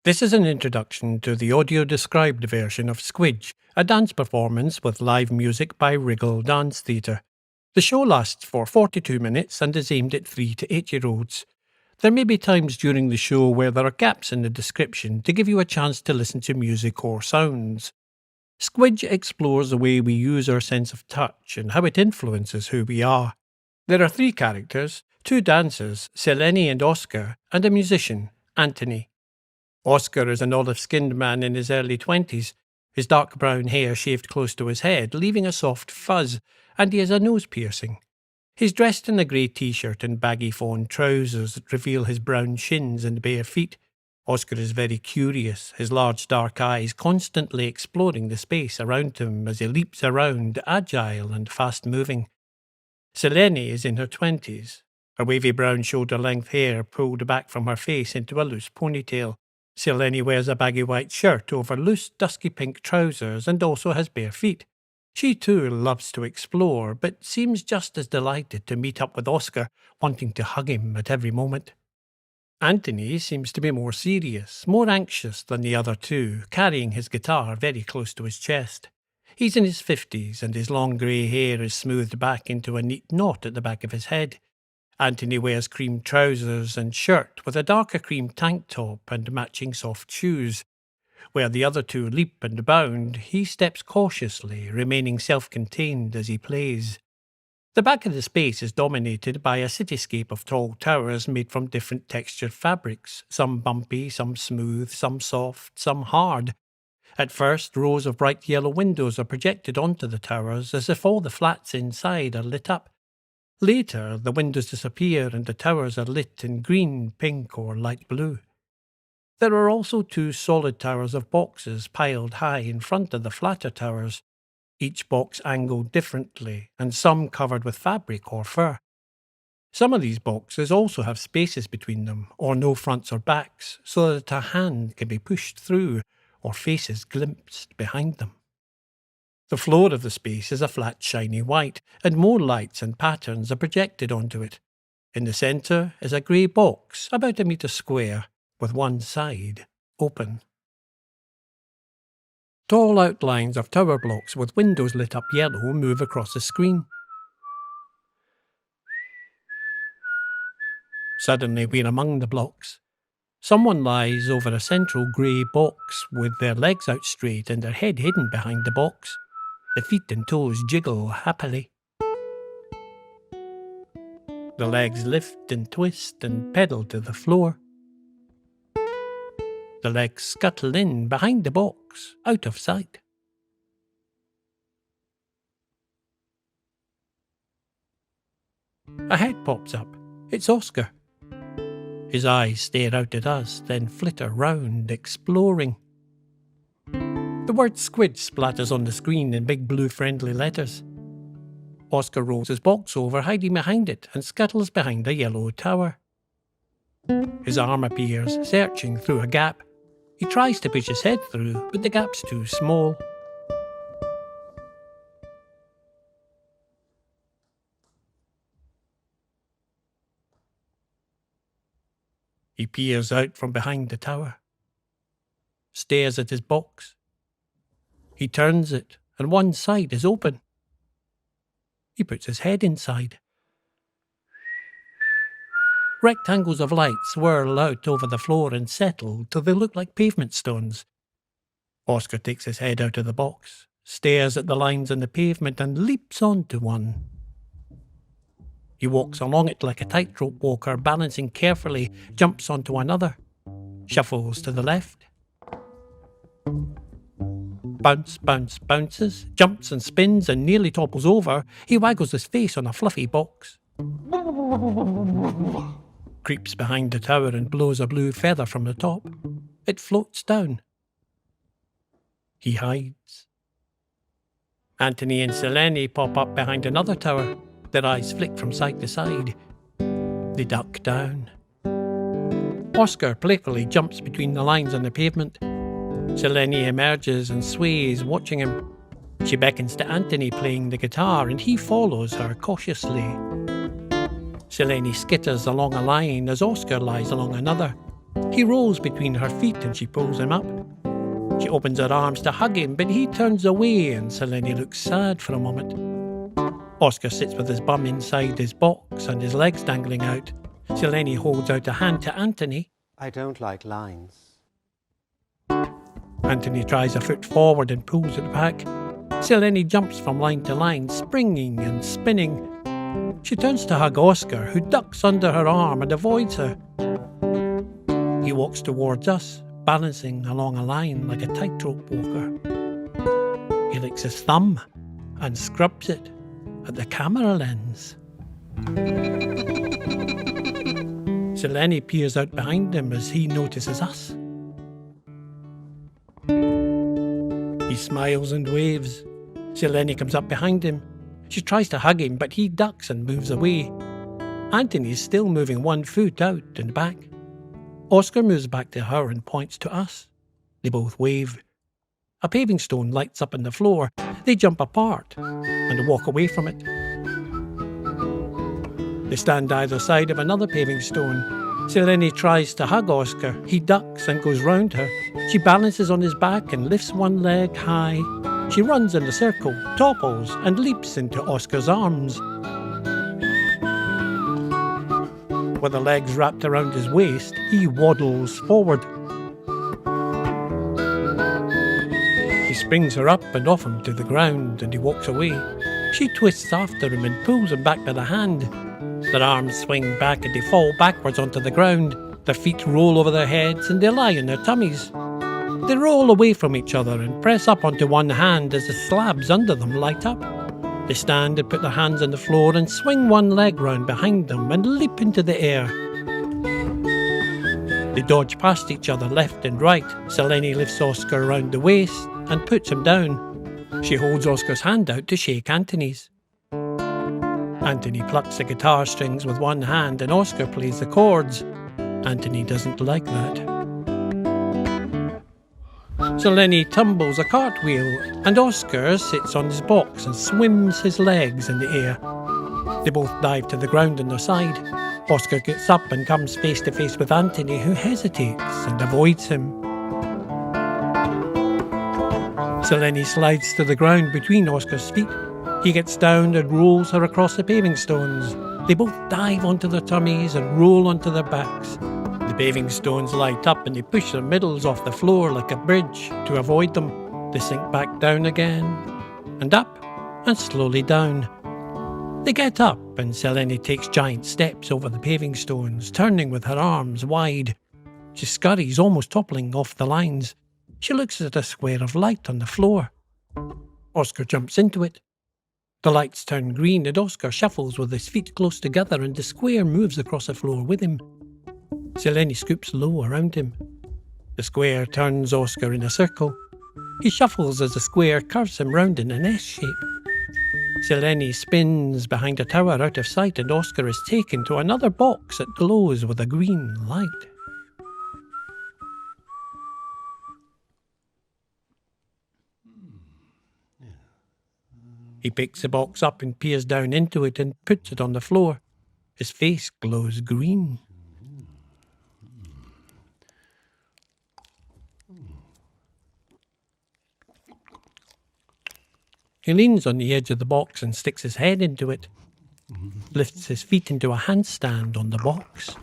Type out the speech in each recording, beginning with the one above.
This is an introduction to the audio-described version of Squidge, a dance performance with live music by Wriggle Dance Theatre. The show lasts for 42 minutes and is aimed at 3 to 8-year-olds. There may be times during the show where there are gaps in the description to give you a chance to listen to music or sounds. Squidge explores the way we use our sense of touch and how it influences who we are. There are 3 characters, 2 dancers, Selene and Oscar, and a musician, Anthony. Oscar is an olive-skinned man in his early 20s. His dark brown hair shaved close to his head, leaving a soft fuzz, and he has a nose piercing. He's dressed in a grey t-shirt and baggy fawn trousers that reveal his brown shins and bare feet. Oscar is very curious, his large dark eyes constantly exploring the space around him as he leaps around, agile and fast-moving. Selene is in her 20s. Her wavy brown shoulder-length hair pulled back from her face into a loose ponytail. Selene wears a baggy white shirt over loose dusky pink trousers and also has bare feet. She too loves to explore, but seems just as delighted to meet up with Oscar, wanting to hug him at every moment. Anthony seems to be more serious, more anxious than the other 2, carrying his guitar very close to his chest. He's in his 50s and his long grey hair is smoothed back into a neat knot at the back of his head. Anthony wears cream trousers and shirt with a darker cream tank top and matching soft shoes. Where the other 2 leap and bound, he steps cautiously, remaining self-contained as he plays. The back of the space is dominated by a cityscape of tall towers made from different textured fabrics, some bumpy, some smooth, some soft, some hard. At first, rows of bright yellow windows are projected onto the towers as if all the flats inside are lit up. Later, the windows disappear and the towers are lit in green, pink or light blue. There are also 2 solid towers of boxes piled high in front of the flatter towers, each box angled differently and some covered with fabric or fur. Some of these boxes also have spaces between them, or no fronts or backs, so that a hand can be pushed through or faces glimpsed behind them. The floor of the space is a flat shiny white, and more lights and patterns are projected onto it. In the centre is a grey box, about 1 metre square, with one side open. Tall outlines of tower blocks with windows lit up yellow move across the screen. Suddenly we're among the blocks. Someone lies over a central grey box with their legs out straight and their head hidden behind the box. The feet and toes jiggle happily. The legs lift and twist and pedal to the floor. The legs scuttle in behind the box, out of sight. A head pops up. It's Oscar. His eyes stare out at us, then flitter round, exploring. The word Squidge splatters on the screen in big blue friendly letters. Oscar rolls his box over, hiding behind it, and scuttles behind a yellow tower. His arm appears, searching through a gap. He tries to push his head through, but the gap's too small. He peers out from behind the tower, stares at his box. He turns it, and one side is open. He puts his head inside. Rectangles of light swirl out over the floor and settle till they look like pavement stones. Oscar takes his head out of the box, stares at the lines on the pavement and leaps onto one. He walks along it like a tightrope walker, balancing carefully, jumps onto another, shuffles to the left. Bounce, bounce, bounces, jumps and spins and nearly topples over. He waggles his face on a fluffy box. Creeps behind the tower and blows a blue feather from the top. It floats down. He hides. Anthony and Selene pop up behind another tower. Their eyes flick from side to side. They duck down. Oscar playfully jumps between the lines on the pavement. Selene emerges and sways, watching him. She beckons to Anthony playing the guitar, and he follows her cautiously. Selene skitters along a line as Oscar lies along another. He rolls between her feet and she pulls him up. She opens her arms to hug him, but he turns away and Selene looks sad for a moment. Oscar sits with his bum inside his box and his legs dangling out. Selene holds out a hand to Anthony. I don't like lines. Anthony tries a foot forward and pulls it back. Selene jumps from line to line, springing and spinning. She turns to hug Oscar, who ducks under her arm and avoids her. He walks towards us, balancing along a line like a tightrope walker. He licks his thumb and scrubs it at the camera lens. Selene peers out behind him as he notices us. He smiles and waves. Selene comes up behind him. She tries to hug him, but he ducks and moves away. Anthony is still moving one foot out and back. Oscar moves back to her and points to us. They both wave. A paving stone lights up on the floor. They jump apart and walk away from it. They stand either side of another paving stone. Selene tries to hug Oscar. He ducks and goes round her. She balances on his back and lifts one leg high. She runs in a circle, topples, and leaps into Oscar's arms. With the legs wrapped around his waist, he waddles forward. He springs her up and off him to the ground and he walks away. She twists after him and pulls him back by the hand. Their arms swing back and they fall backwards onto the ground. Their feet roll over their heads and they lie on their tummies. They roll away from each other and press up onto one hand as the slabs under them light up. They stand and put their hands on the floor and swing one leg round behind them and leap into the air. They dodge past each other left and right. Selene lifts Oscar around the waist and puts him down. She holds Oscar's hand out to shake Anthony's. Anthony plucks the guitar strings with one hand and Oscar plays the chords. Anthony doesn't like that. Selene tumbles a cartwheel and Oscar sits on his box and swims his legs in the air. They both dive to the ground on their side. Oscar gets up and comes face to face with Anthony, who hesitates and avoids him. Selene slides to the ground between Oscar's feet. He gets down and rolls her across the paving stones. They both dive onto their tummies and roll onto their backs. The paving stones light up and they push their middles off the floor like a bridge to avoid them. They sink back down again, and up, and slowly down. They get up and Selene takes giant steps over the paving stones, turning with her arms wide. She scurries, almost toppling off the lines. She looks at a square of light on the floor. Oscar jumps into it. The lights turn green and Oscar shuffles with his feet close together and the square moves across the floor with him. Selene scoops low around him. The square turns Oscar in a circle. He shuffles as the square curves him round in an S shape. Selene spins behind a tower out of sight and Oscar is taken to another box that glows with a green light. He picks the box up and peers down into it and puts it on the floor. His face glows green. He leans on the edge of the box and sticks his head into it, lifts his feet into a handstand on the box.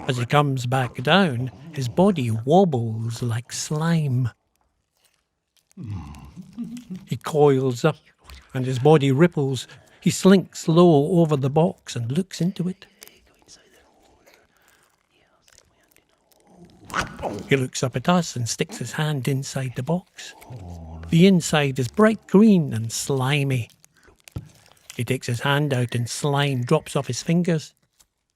As he comes back down, his body wobbles like slime. He coils up and his body ripples. He slinks low over the box and looks into it. He looks up at us and sticks his hand inside the box. The inside is bright green and slimy. He takes his hand out and slime drops off his fingers.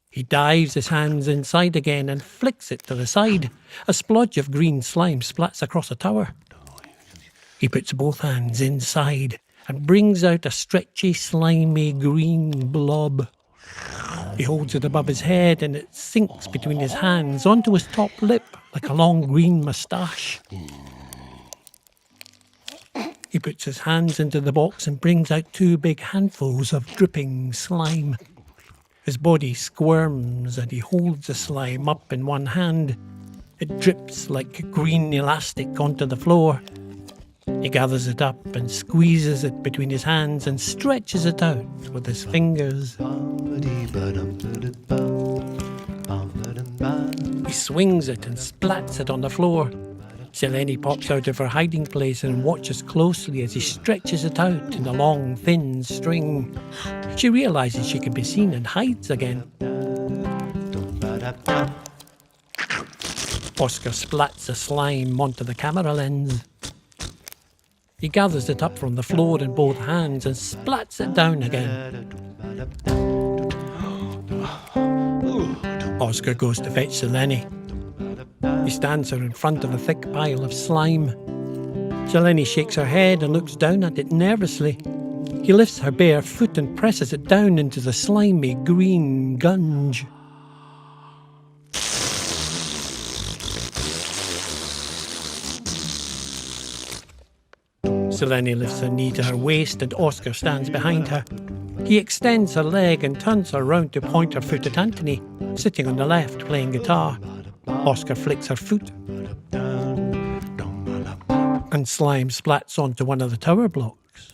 He dives his hands inside again and flicks it to the side. A splodge of green slime splats across the tower. He puts both hands inside and brings out a stretchy, slimy green blob. He holds it above his head and it sinks between his hands onto his top lip like a long green moustache. He puts his hands into the box and brings out 2 big handfuls of dripping slime. His body squirms and he holds the slime up in one hand. It drips like green elastic onto the floor. He gathers it up and squeezes it between his hands and stretches it out with his fingers. He swings it and splats it on the floor. Selene pops out of her hiding place and watches closely as he stretches it out in a long, thin string. She realizes she can be seen and hides again. Oscar splats the slime onto the camera lens. He gathers it up from the floor in both hands and splats it down again. Oscar goes to fetch Selene. He stands her in front of a thick pile of slime. Selene shakes her head and looks down at it nervously. He lifts her bare foot and presses it down into the slimy green gunge. Selene lifts her knee to her waist and Oscar stands behind her. He extends her leg and turns her round to point her foot at Anthony, sitting on the left playing guitar. Oscar flicks her foot, and slime splats onto one of the tower blocks.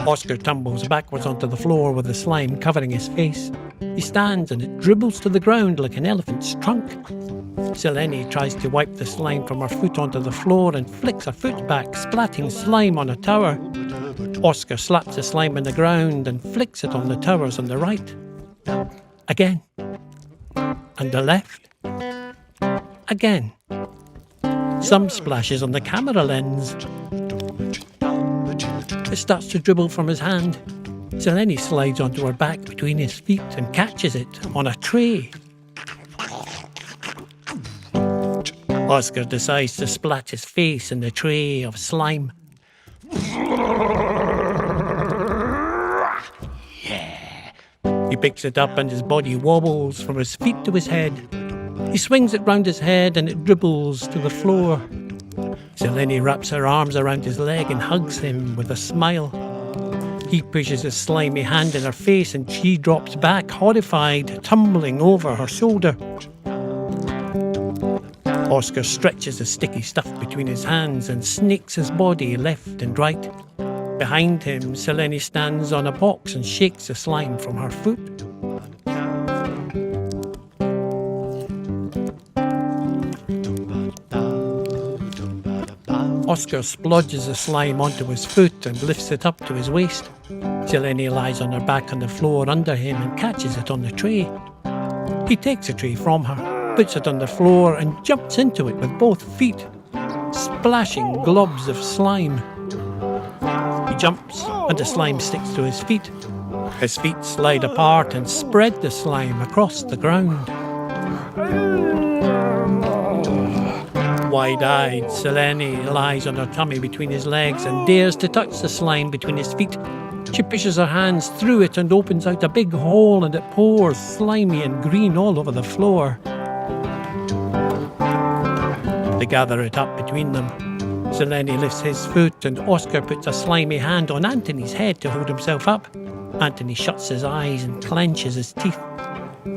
Oscar tumbles backwards onto the floor with the slime covering his face. He stands and it dribbles to the ground like an elephant's trunk. Selene tries to wipe the slime from her foot onto the floor and flicks her foot back, splatting slime on a tower. Oscar slaps the slime on the ground and flicks it on the towers on the right. Again. And the left. Again. Some splashes on the camera lens. It starts to dribble from his hand. Selene slides onto her back between his feet and catches it on a tray. Oscar decides to splat his face in the tray of slime. He picks it up and his body wobbles from his feet to his head. He swings it round his head and it dribbles to the floor. Selene wraps her arms around his leg and hugs him with a smile. He pushes his slimy hand in her face and she drops back, horrified, tumbling over her shoulder. Oscar stretches the sticky stuff between his hands and snakes his body left and right. Behind him, Selene stands on a box and shakes the slime from her foot. Oscar splodges the slime onto his foot and lifts it up to his waist. Selene lies on her back on the floor under him and catches it on the tray. He takes the tray from her, puts it on the floor and jumps into it with both feet, splashing globs of slime. He jumps and the slime sticks to his feet. His feet slide apart and spread the slime across the ground. Wide-eyed, Selene lies on her tummy between his legs and dares to touch the slime between his feet. She pushes her hands through it and opens out a big hole and it pours slimy and green all over the floor. They gather it up between them. Selene lifts his foot and Oscar puts a slimy hand on Anthony's head to hold himself up. Anthony shuts his eyes and clenches his teeth.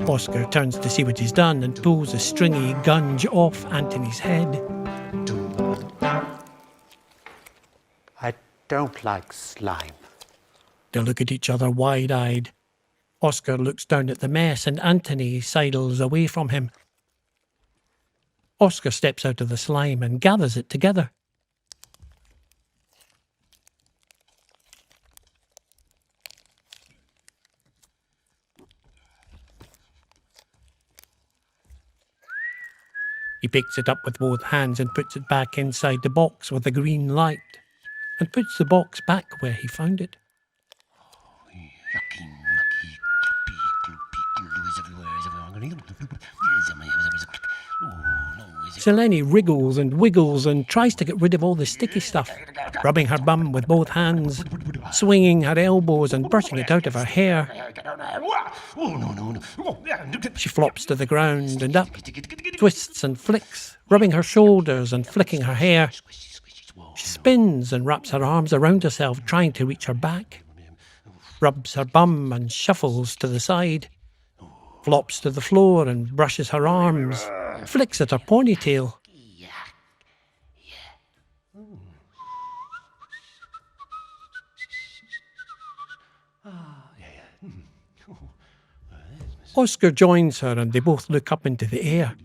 Oscar turns to see what he's done and pulls a stringy gunge off Anthony's head. I don't like slime. They look at each other wide-eyed. Oscar looks down at the mess and Anthony sidles away from him. Oscar steps out of the slime and gathers it together. He picks it up with both hands and puts it back inside the box with the green light, and puts the box back where he found it. Selene wriggles and wiggles and tries to get rid of all the sticky stuff, rubbing her bum with both hands, swinging her elbows and brushing it out of her hair. She flops to the ground and up, twists and flicks, rubbing her shoulders and flicking her hair. She spins and wraps her arms around herself, trying to reach her back. rubs her bum and shuffles to the side, flops to the floor and brushes her arms, flicks at her ponytail. Oscar joins her and they both look up into the air.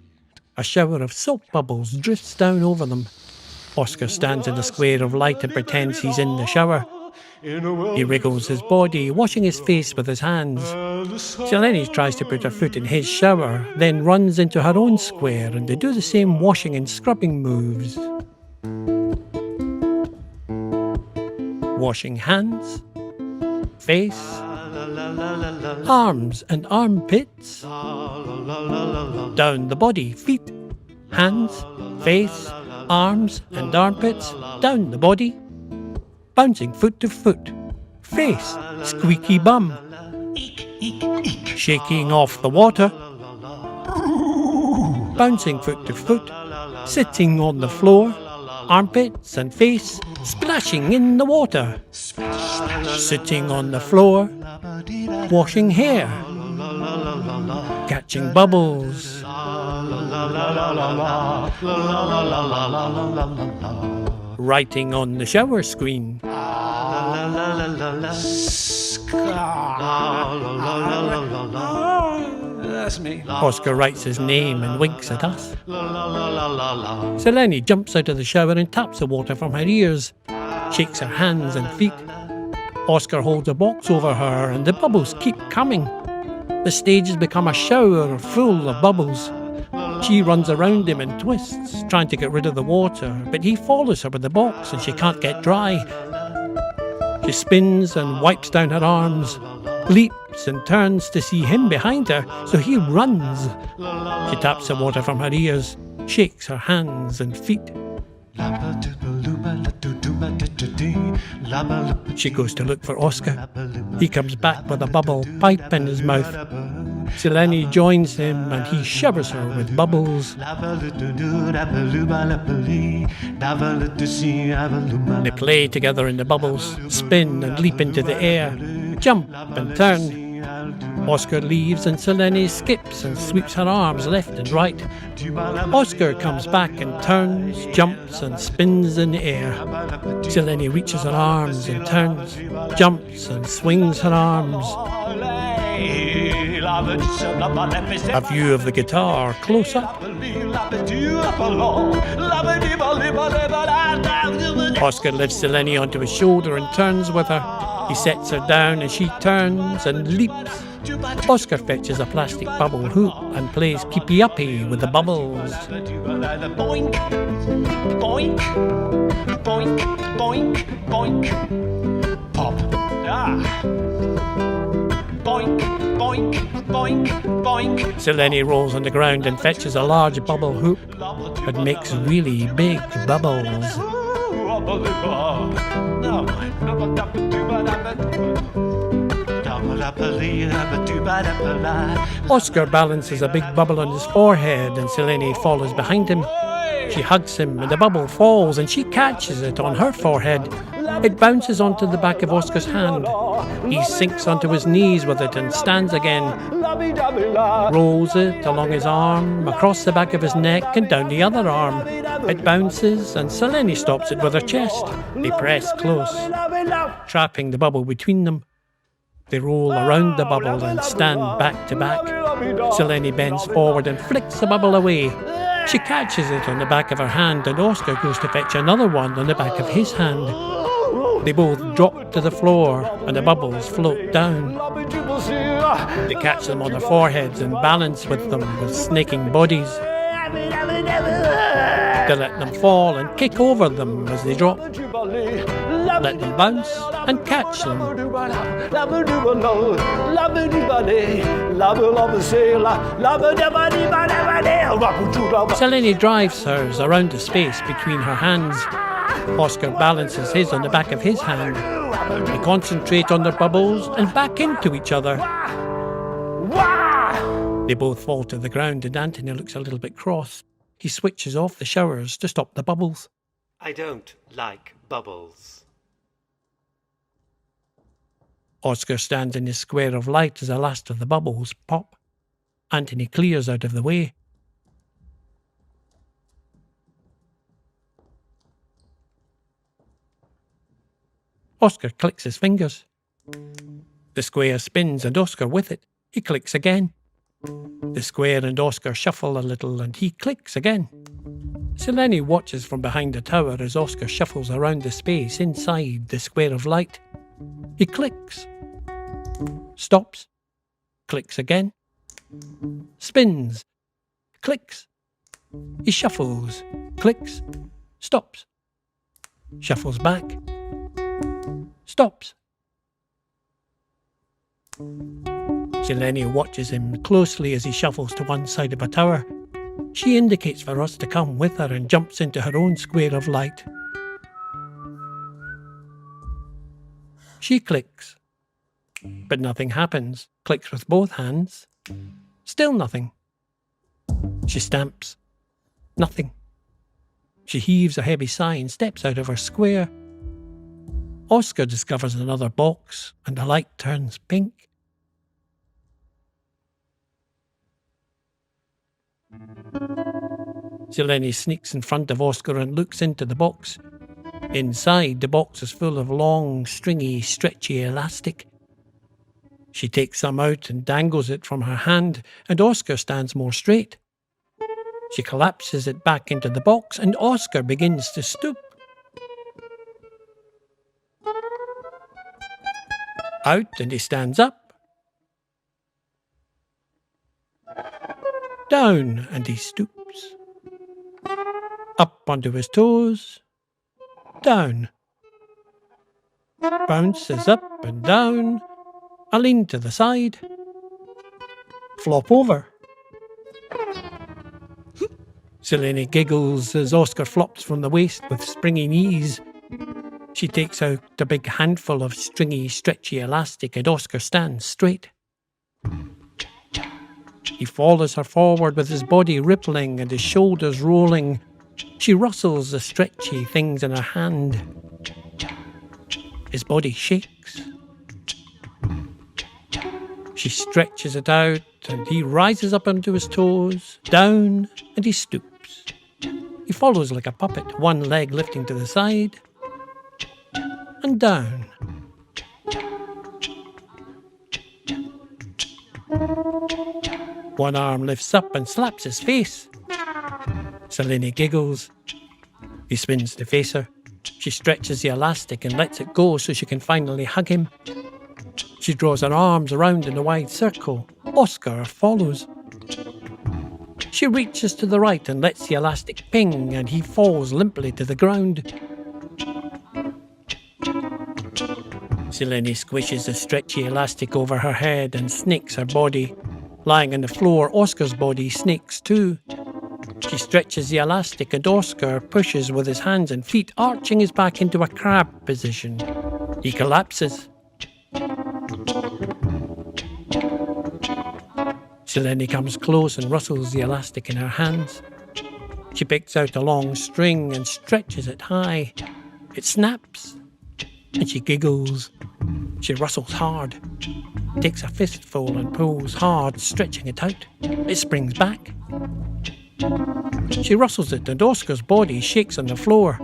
A shower of soap bubbles drifts down over them. Oscar stands in a square of light and pretends he's in the shower. He wriggles his body, washing his face with his hands. Selene tries to put her foot in his shower, then runs into her own square and they do the same washing and scrubbing moves. Washing hands, face, arms and armpits, down the body, feet, hands, face, arms and armpits, down the body, bouncing foot to foot, face, squeaky bum, shaking off the water, bouncing foot to foot, sitting on the floor, armpits and face splashing in the water, sitting on the floor, washing hair, catching bubbles, writing on the shower screen. That's me. Oscar writes his name and winks at us. Selene jumps out of the shower and taps the water from her ears, shakes her hands and feet. Oscar holds a box over her and the bubbles keep coming. The stage has become a shower full of bubbles. She runs around him and twists, trying to get rid of the water, but he follows her with the box and she can't get dry. She spins and wipes down her arms, leaps and turns to see him behind her, so he runs. She taps the water from her ears, shakes her hands and feet. She goes to look for Oscar. He comes back with a bubble pipe in his mouth. Selene joins him and he showers her with bubbles. They play together in the bubbles, spin and leap into the air, jump and turn. Oscar leaves and Selene skips and sweeps her arms left and right. Oscar comes back and turns, jumps and spins in the air. Selene reaches her arms and turns, jumps and swings her arms. A view of the guitar close up. Oscar lifts Selene onto his shoulder and turns with her. He sets her down and she turns and leaps. Oscar fetches a plastic bubble hoop and plays keepy-uppy with the bubbles. Boink, boink, boink, boink, boink. Pop. Ah. Boink, boink, boink, boink. Selene rolls on the ground and fetches a large bubble hoop and makes really big bubbles. Oscar balances a big bubble on his forehead and Selene follows behind him. She hugs him and the bubble falls and she catches it on her forehead. It bounces onto the back of Oscar's hand. He sinks onto his knees with it and stands again. Rolls it along his arm, across the back of his neck and down the other arm. It bounces and Selene stops it with her chest. They press close, trapping the bubble between them. They roll around the bubble and stand back to back. Selene bends forward and flicks the bubble away. She catches it on the back of her hand and Oscar goes to fetch another one on the back of his hand. They both drop to the floor and the bubbles float down. They catch them on their foreheads and balance with them with snaking bodies. They let them fall and kick over them as they drop. Let them bounce and catch them. Selene drives hers around the space between her hands. Oscar balances his on the back of his hand. They concentrate on their bubbles and back into each other. They both fall to the ground and Anthony looks a little bit cross. He switches off the showers to stop the bubbles. I don't like bubbles. Oscar stands in his square of light as the last of the bubbles pop. Anthony clears out of the way. Oscar clicks his fingers. The square spins and Oscar with it. He clicks again. The square and Oscar shuffle a little and he clicks again. Selene watches from behind the tower as Oscar shuffles around the space inside the square of light. He clicks. Stops. Clicks again. Spins. Clicks. He shuffles. Clicks. Stops. Shuffles back. Stops. Selene watches him closely as he shuffles to one side of a tower. She indicates for us to come with her and jumps into her own square of light. She clicks. But nothing happens. Clicks with both hands. Still nothing. She stamps. Nothing. She heaves a heavy sigh and steps out of her square. Oscar discovers another box and the light turns pink. Selene sneaks in front of Oscar and looks into the box. Inside, the box is full of long, stringy, stretchy elastic. She takes some out and dangles it from her hand, and Oscar stands more straight. She collapses it back into the box, and Oscar begins to stoop. Out, and he stands up. Down, and he stoops. Up onto his toes. Down. Bounces up and down. A lean to the side. Flop over. Selene giggles as Oscar flops from the waist with springy knees. She takes out a big handful of stringy, stretchy elastic and Oscar stands straight. He follows her forward with his body rippling and his shoulders rolling. She rustles the stretchy things in her hand. His body shakes. She stretches it out and he rises up onto his toes, down, and he stoops. He follows like a puppet, one leg lifting to the side, and down. One arm lifts up and slaps his face. Selene giggles. He spins to face her. She stretches the elastic and lets it go so she can finally hug him. She draws her arms around in a wide circle. Oscar follows. She reaches to the right and lets the elastic ping and he falls limply to the ground. Selene squishes the stretchy elastic over her head and snakes her body. Lying on the floor, Oscar's body snakes too. She stretches the elastic and Oscar pushes with his hands and feet, arching his back into a crab position. He collapses. Selene comes close and rustles the elastic in her hands. She picks out a long string and stretches it high. It snaps, and she giggles. She rustles hard, takes a fistful and pulls hard, stretching it out. It springs back. She rustles it and Oscar's body shakes on the floor.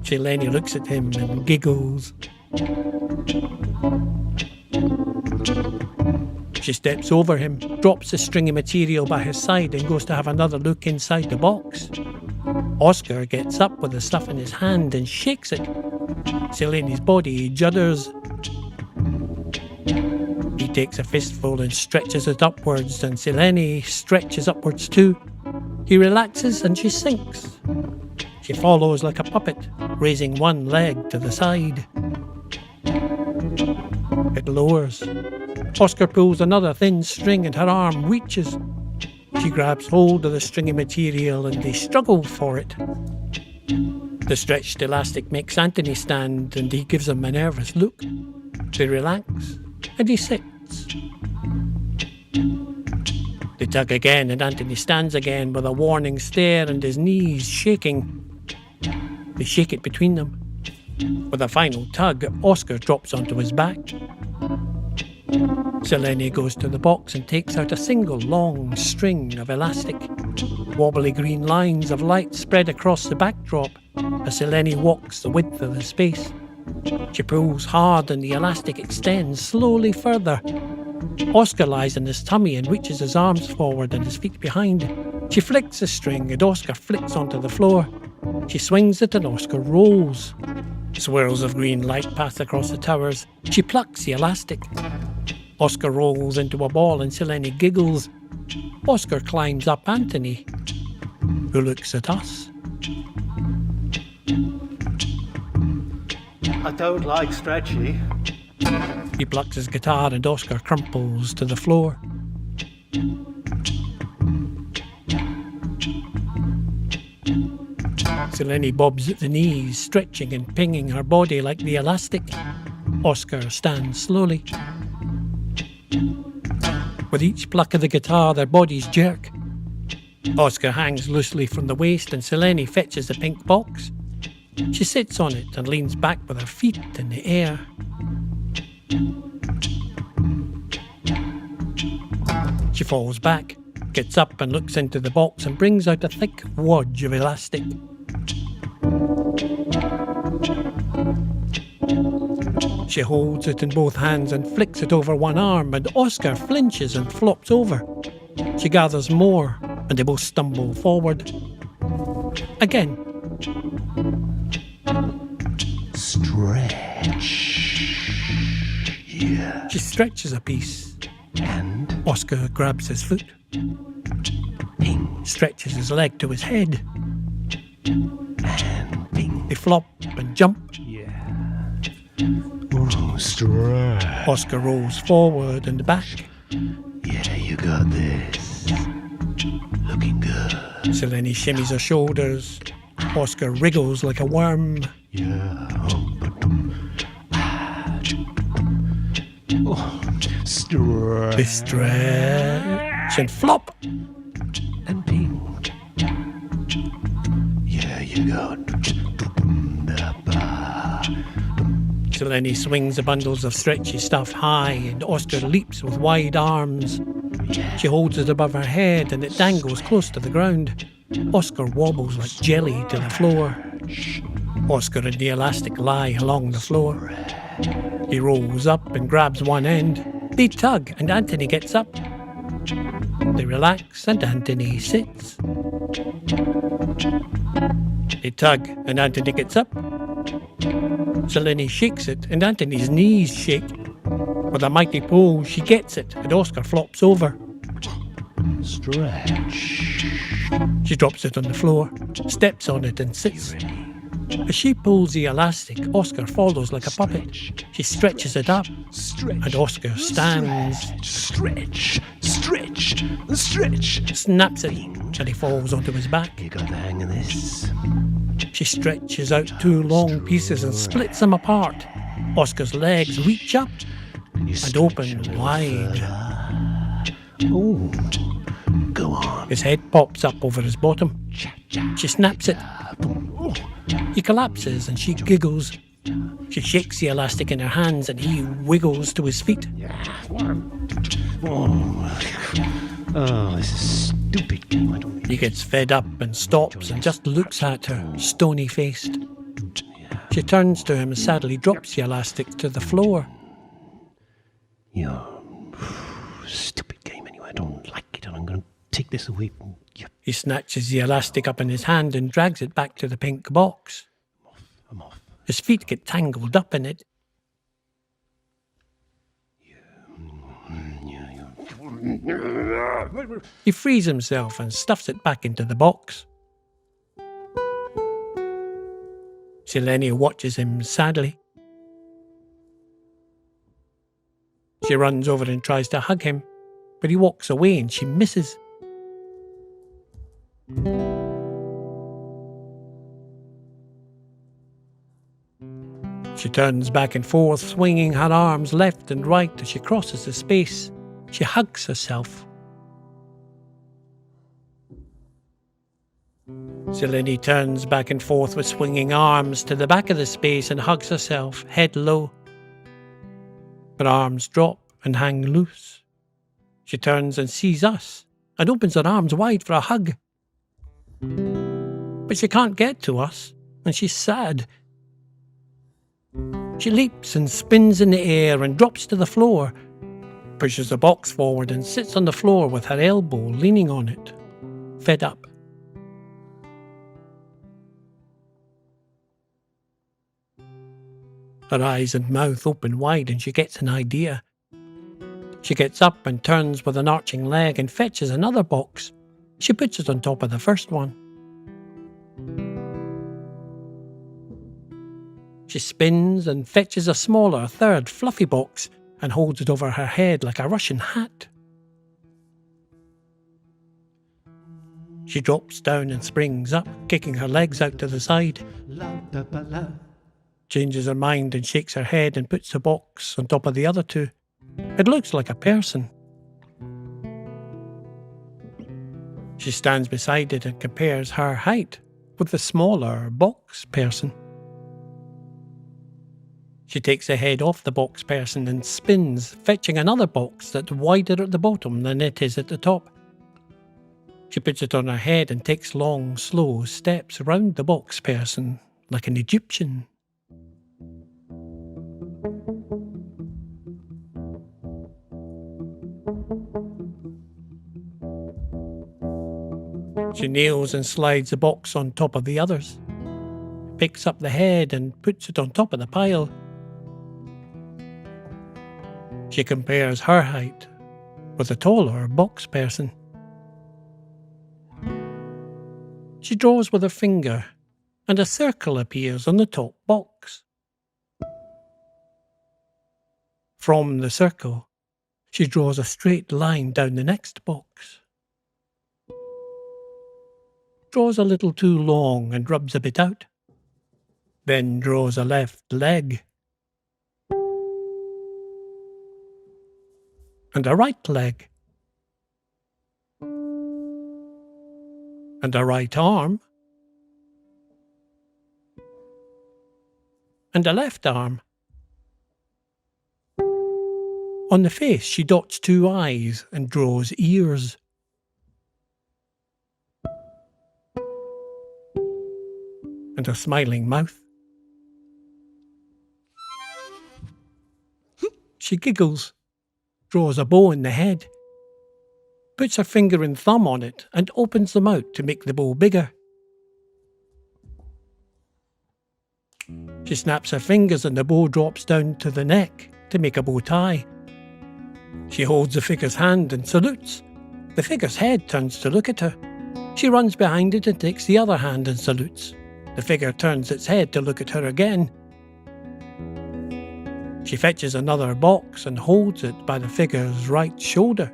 Selene looks at him and giggles. She steps over him, drops the stringy material by his side and goes to have another look inside the box. Oscar gets up with the stuff in his hand and shakes it. Selene's body judders. He takes a fistful and stretches it upwards, and Selene stretches upwards too. He relaxes and she sinks. She follows like a puppet, raising one leg to the side. It lowers. Oscar pulls another thin string and her arm reaches. She grabs hold of the stringy material and they struggle for it. The stretched elastic makes Anthony stand and he gives him a nervous look. They relax and he sits. They tug again and Anthony stands again with a warning stare and his knees shaking. They shake it between them. With a final tug, Oscar drops onto his back. Selene goes to the box and takes out a single long string of elastic. Wobbly green lines of light spread across the backdrop as Selene walks the width of the space. She pulls hard and the elastic extends slowly further. Oscar lies on his tummy and reaches his arms forward and his feet behind. She flicks the string and Oscar flicks onto the floor. She swings it and Oscar rolls. Swirls of green light pass across the towers. She plucks the elastic. Oscar rolls into a ball and Selene giggles. Oscar climbs up Anthony, who looks at us. I don't like stretchy. He plucks his guitar and Oscar crumples to the floor. Selene bobs at the knees, stretching and pinging her body like the elastic. Oscar stands slowly. With each pluck of the guitar, their bodies jerk. Oscar hangs loosely from the waist and Selene fetches the pink box. She sits on it and leans back with her feet in the air. She falls back, gets up and looks into the box and brings out a thick wadge of elastic. She holds it in both hands and flicks it over one arm, and Oscar flinches and flops over. She gathers more, and they both stumble forward. Again. Stretch. Yeah. She stretches a piece. And Oscar grabs his foot. ping. Stretches his leg to his head. And ping. They flop and jump. Yeah. Oh, stretch. Oscar rolls forward and back. Yeah, you got this. Looking good. Selene shimmies her shoulders. Oscar wriggles like a worm. Yeah. Oh, stretch. They stretch and flop. And ping. Yeah, you got. Selene swings the bundles of stretchy stuff high and Oscar leaps with wide arms. She holds it above her head and it dangles close to the ground. Oscar wobbles like jelly to the floor. Oscar and the elastic lie along the floor. He rolls up and grabs one end. They tug and Anthony gets up. They relax and Anthony sits. They tug and Anthony gets up. Selene shakes it and Anthony's knees shake. With a mighty pull, she gets it and Oscar flops over. Stretch. She drops it on the floor, steps on it and sits. As she pulls the elastic, Oscar follows like a puppet. She stretches it up and Oscar stands, Stretch. Stretch. Stretch. snaps it and he falls onto his back. You got the hang of this. She stretches out two long pieces and splits them apart. Oscar's legs reach up and open wide. Oh, go on. His head pops up over his bottom. She snaps it. He collapses and she giggles. She shakes the elastic in her hands and he wiggles to his feet. Oh, this is a stupid game. I don't. He gets fed up and stops and just looks at her, stony-faced. She turns to him and sadly drops the elastic to the floor. Stupid game anyway. I don't like it, and I'm going to take this away from you. He snatches the elastic up in his hand and drags it back to the pink box. I'm off. His feet get tangled up in it. He frees himself and stuffs it back into the box. Selene watches him sadly. She runs over and tries to hug him, but he walks away and she misses. She turns back and forth, swinging her arms left and right as she crosses the space. She hugs herself. Selene turns back and forth with swinging arms to the back of the space and hugs herself, head low. Her arms drop and hang loose. She turns and sees us and opens her arms wide for a hug. But she can't get to us, and she's sad. She leaps and spins in the air and drops to the floor, pushes the box forward and sits on the floor with her elbow leaning on it, fed up. Her eyes and mouth open wide and she gets an idea. She gets up and turns with an arching leg and fetches another box. She puts it on top of the first one. She spins and fetches a smaller, third, fluffy box and holds it over her head like a Russian hat. She drops down and springs up, kicking her legs out to the side. Changes her mind and shakes her head and puts the box on top of the other two. It looks like a person. She stands beside it and compares her height with the smaller box person. She takes the head off the box person and spins, fetching another box that's wider at the bottom than it is at the top. She puts it on her head and takes long, slow steps round the box person like an Egyptian. She nails and slides the box on top of the others, picks up the head and puts it on top of the pile. She compares her height with a taller box person. She draws with her finger, and a circle appears on the top box. From the circle, she draws a straight line down the next box. Draws a little too long and rubs a bit out. Then draws a left leg. And a right leg. And a right arm. And a left arm. On the face she dots two eyes and draws ears. And a smiling mouth. She giggles, draws a bow in the head, puts her finger and thumb on it and opens them out to make the bow bigger. She snaps her fingers and the bow drops down to the neck to make a bow tie. She holds the figure's hand and salutes. The figure's head turns to look at her. She runs behind it and takes the other hand and salutes. The figure turns its head to look at her again. She fetches another box and holds it by the figure's right shoulder.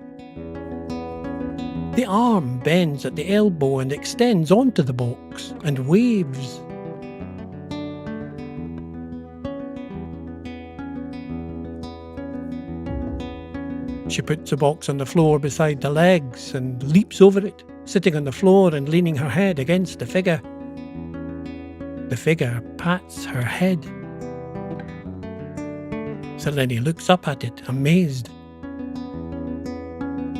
The arm bends at the elbow and extends onto the box and waves. She puts the box on the floor beside the legs and leaps over it, sitting on the floor and leaning her head against the figure. The figure pats her head. Selene looks up at it, amazed.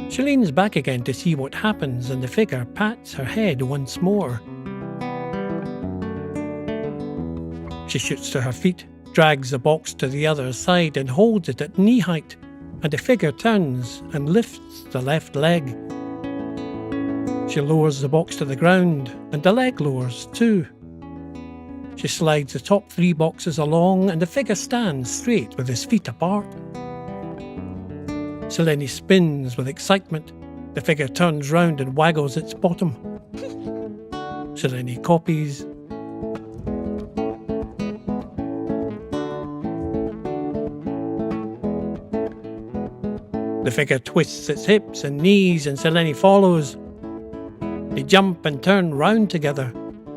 She leans back again to see what happens, and the figure pats her head once more. She shoots to her feet, drags the box to the other side and holds it at knee height, and the figure turns and lifts the left leg. She lowers the box to the ground, and the leg lowers too. She slides the top three boxes along and the figure stands straight with his feet apart. Selene spins with excitement. The figure turns round and waggles its bottom. Selene copies. The figure twists its hips and knees and Selene follows. They jump and turn round together,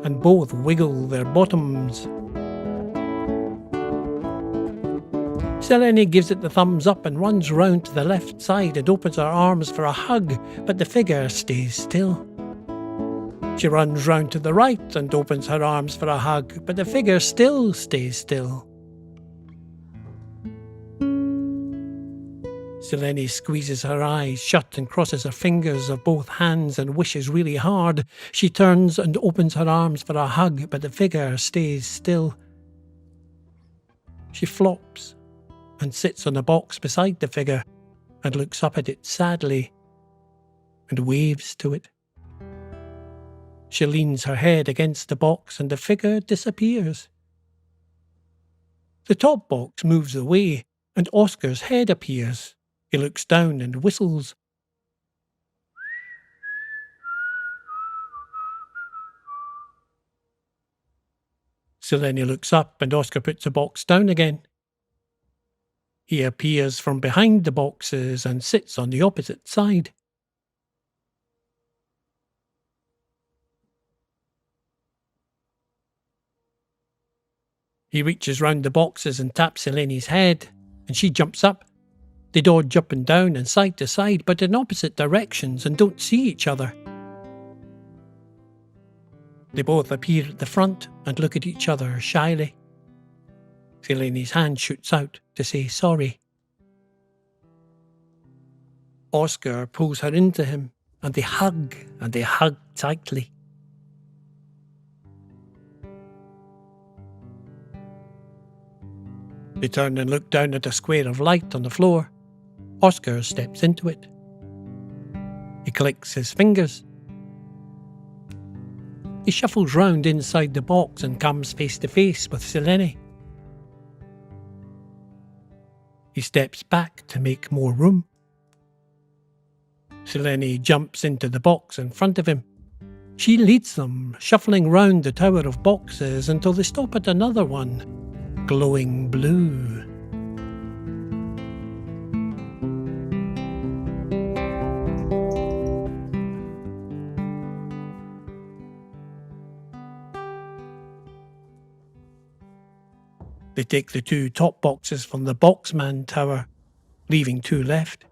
and both wiggle their bottoms. Selene gives it the thumbs up and runs round to the left side and opens her arms for a hug, but the figure stays still. She runs round to the right and opens her arms for a hug, but the figure still stays still. Selene squeezes her eyes shut and crosses her fingers of both hands and wishes really hard. She turns and opens her arms for a hug, but the figure stays still. She flops and sits on a box beside the figure and looks up at it sadly and waves to it. She leans her head against the box and the figure disappears. The top box moves away and Oscar's head appears. He looks down and whistles. Selene looks up and Oscar puts the box down again. He appears from behind the boxes and sits on the opposite side. He reaches round the boxes and taps Selene's head, and she jumps up. They dodge up and down and side to side, but in opposite directions and don't see each other. They both appear at the front and look at each other shyly. Selene's hand shoots out to say sorry. Oscar pulls her into him, and they hug tightly. They turn and look down at a square of light on the floor. Oscar steps into it. He clicks his fingers. He shuffles round inside the box and comes face to face with Selene. He steps back to make more room. Selene jumps into the box in front of him. She leads them, shuffling round the tower of boxes until they stop at another one, glowing blue. They take the two top boxes from the Boxman Tower, leaving two left.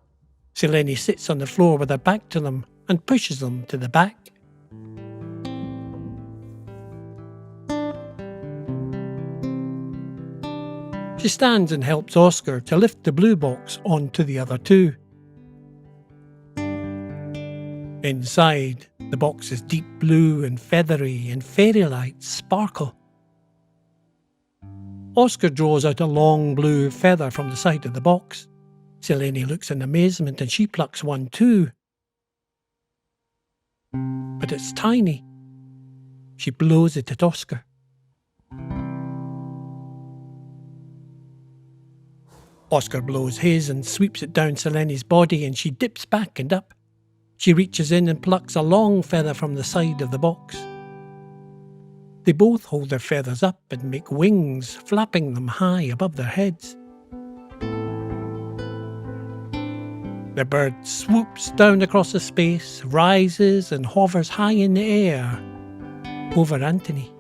Selene sits on the floor with her back to them and pushes them to the back. She stands and helps Oscar to lift the blue box onto the other two. Inside, the box is deep blue and feathery, and fairy lights sparkle. Oscar draws out a long blue feather from the side of the box. Selene looks in amazement and she plucks one too. But it's tiny. She blows it at Oscar. Oscar blows his and sweeps it down Selene's body, and she dips back and up. She reaches in and plucks a long feather from the side of the box. They both hold their feathers up and make wings, flapping them high above their heads. The bird swoops down across the space, rises and hovers high in the air over Anthony.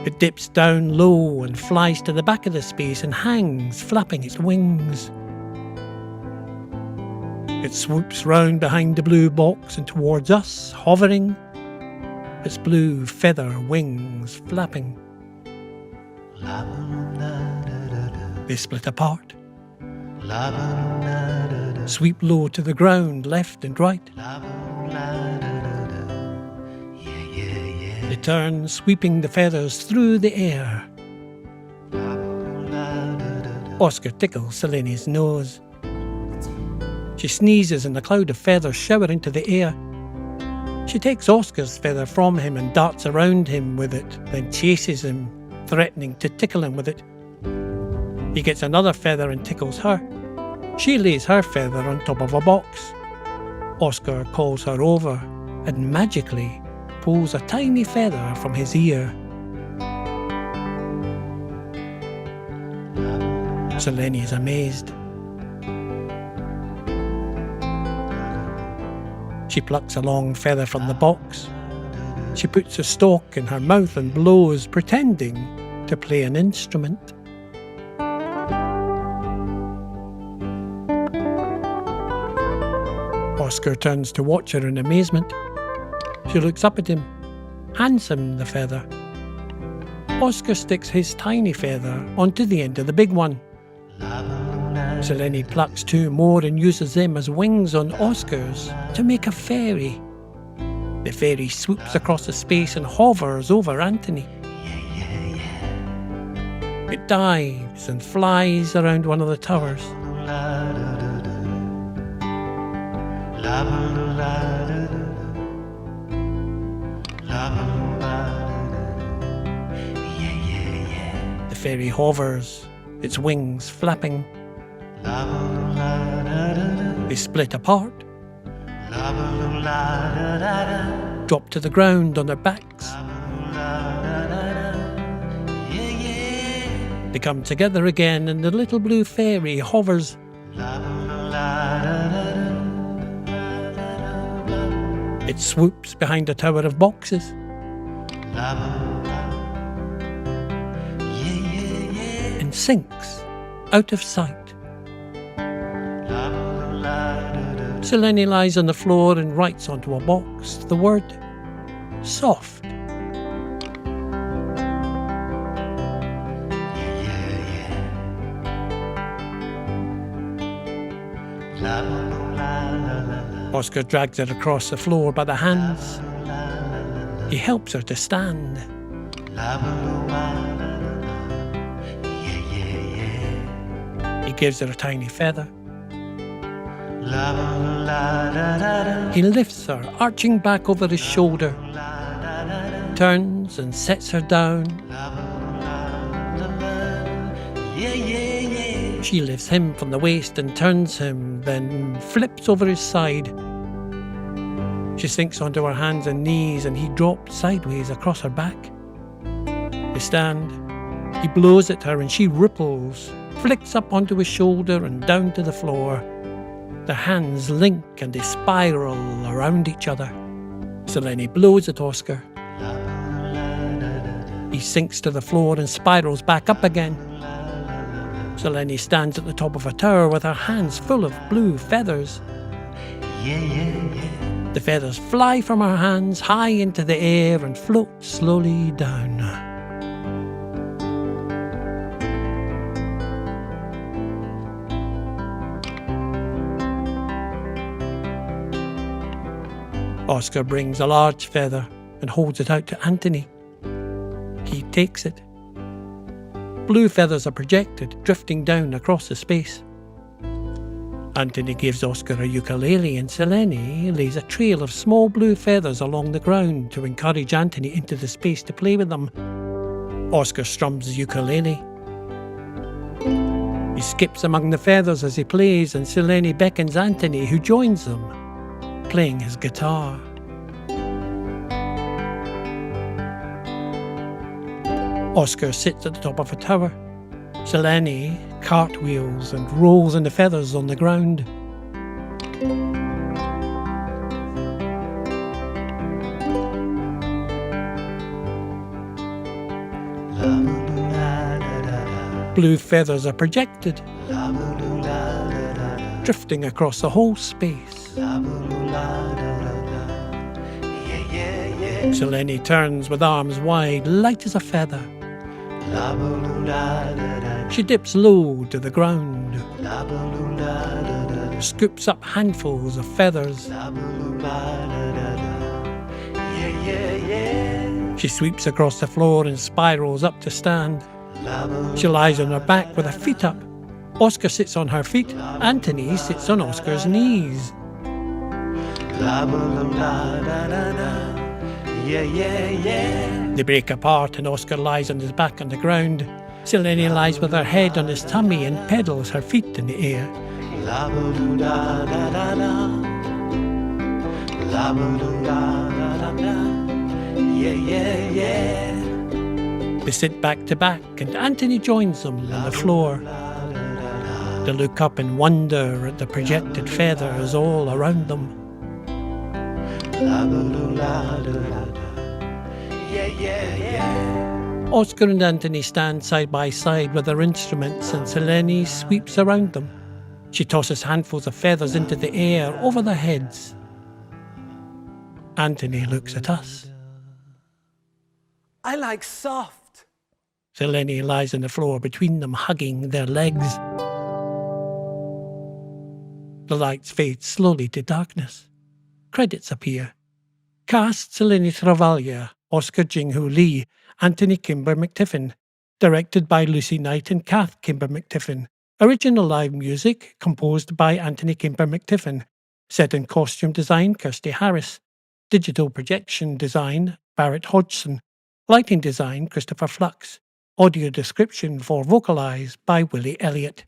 It dips down low and flies to the back of the space and hangs, flapping its wings. It swoops round behind the blue box and towards us, hovering, its blue feather wings flapping. They split apart, sweep low to the ground, left and right. They turn, sweeping the feathers through the air. Oscar tickles Selene's nose. She sneezes and a cloud of feathers shower into the air. She takes Oscar's feather from him and darts around him with it, then chases him, threatening to tickle him with it. He gets another feather and tickles her. She lays her feather on top of a box. Oscar calls her over and magically pulls a tiny feather from his ear. Selene is amazed. She plucks a long feather from the box. She puts a stalk in her mouth and blows, pretending to play an instrument. Oscar turns to watch her in amazement. She looks up at him, hands him the feather. Oscar sticks his tiny feather onto the end of the big one. Selene plucks two more and uses them as wings on Oscar's to make a fairy. The fairy swoops across the space and hovers over Anthony. It dives and flies around one of the towers. The fairy hovers, its wings flapping. They split apart, drop to the ground on their backs. They come together again and the little blue fairy hovers. It swoops behind a tower of boxes. And sinks out of sight. Selene lies on the floor and writes onto a box the word soft. Oscar drags her across the floor by the hands. He helps her to stand. He gives her a tiny feather. He lifts her, arching back over his shoulder, turns and sets her down. She lifts him from the waist and turns him, then flips over his side. She sinks onto her hands and knees and he drops sideways across her back. They stand. He blows at her and she ripples, flicks up onto his shoulder and down to the floor. Their hands link and they spiral around each other. Selene blows at Oscar. He sinks to the floor and spirals back up again. Selene stands at the top of a tower with her hands full of blue feathers. The feathers fly from her hands high into the air and float slowly down. Oscar brings a large feather and holds it out to Anthony. He takes it. Blue feathers are projected, drifting down across the space. Anthony gives Oscar a ukulele and Selene lays a trail of small blue feathers along the ground to encourage Anthony into the space to play with them. Oscar strums the ukulele. He skips among the feathers as he plays and Selene beckons Anthony, who joins them, playing his guitar. Oscar sits at the top of a tower. Selene cartwheels and rolls in the feathers on the ground. Blue feathers are projected, drifting across the whole space. Selene turns with arms wide, light as a feather. She dips low to the ground, scoops up handfuls of feathers. She sweeps across the floor and spirals up to stand. She lies on her back with her feet up. Oscar sits on her feet. Anthony sits on Oscar's knees. They break apart and Oscar lies on his back on the ground. Selene lies with her head on his tummy and pedals her feet in the air. They sit back to back and Anthony joins them on the floor. They look up in wonder at the projected feathers all around them. Oscar and Anthony stand side by side with their instruments and Selene sweeps around them. She tosses handfuls of feathers into the air over their heads. Anthony looks at us. I like soft. Selene lies on the floor between them, hugging their legs. The lights fade slowly to darkness. Credits appear. Cast: Selene Travaglia, Oscar Jinghu Lee, Anthony Kimber McTiffin. Directed by Lucy Knight and Kath Kimber McTiffin. Original live music composed by Anthony Kimber McTiffin. Set and costume design Kirsty Harris. Digital projection design Barrett Hodgson. Lighting design Christopher Flux. Audio description for Vocalize by Willie Elliott.